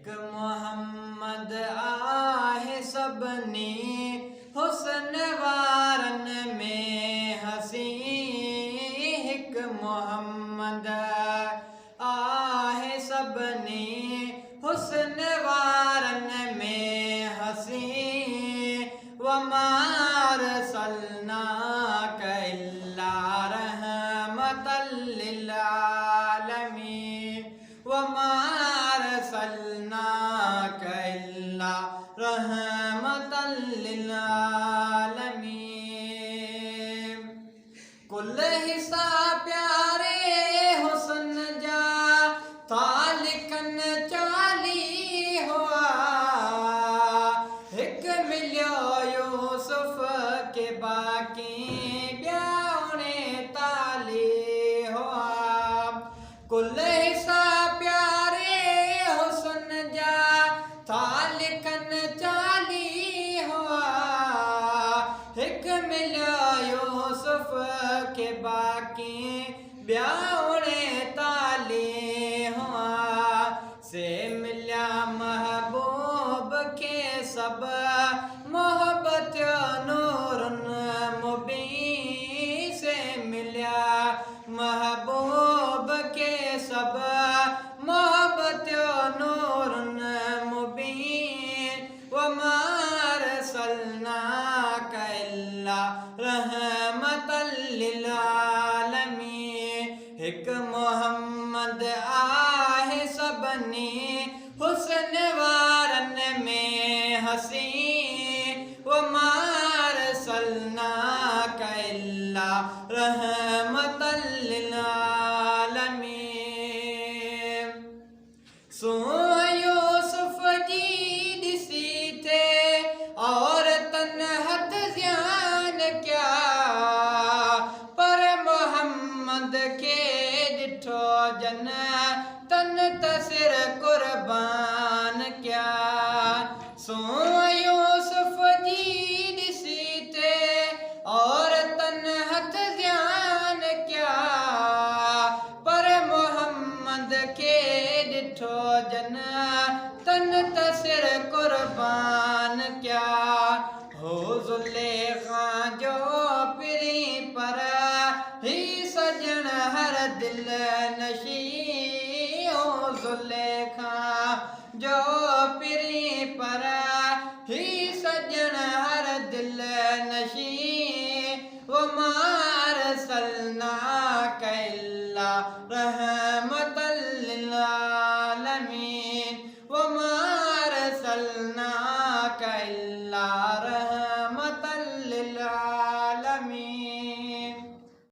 एक मोहम्मद आहे सबनी हुस्न वारन में हसी। एक मोहम्मद आहे सबनी हुस्न वारन में हसी। वमा अरसलनाका इल्ला रहमतल लिल आलमीन। वमा अरसलनाका इल्ला रहमतल लिल आलमीन। कुल हिस्सा प्यारे हुस्न जा तालिकन चाली हुआ। एक मिलियो यूसुफ के बाकी ब्याउने ताली हुआ। कुल हिस्सा प्यारे हुस्न जा तालिकन चाली हुआ। एक मिलियो यूसुफ के बाकी ब्याउने ताली हुआ। से मिल्या महबूब के सब मोहब्बत नूरन मुबीन। से मिल्या महबूब के सब मोहब्बत नूरन मुबीन। वमा अरसलनाका इल्ला रहमतल लिल आलमीन। एक मोहम्मद आहे सबनी हुस्न वारन में हसी। वमा अरसलनाका इल्ला रहमतल लिल आलमीन। सो यूसुफ जी दिसी थे और तन्हत ज़्यान क्या। पर मोहम्मद के डिठो जन तन तसिर कुर्बान क्या। सो यूसुफ जी दिसी थे और तन्हत ज़्यान क्या। पर मोहम्मद के डिठो जन तन तसिर कुर्बान क्या। हो ज़ुलेखा जो पिरी पर ही सजन हर दिल नशी। हो ज़ुलेखा जो पिरी पर ही सजन हर दिल नशी। वमा अरसलनाका इल्ला रहमतल लिल आलमीन। वमा अरसलनाका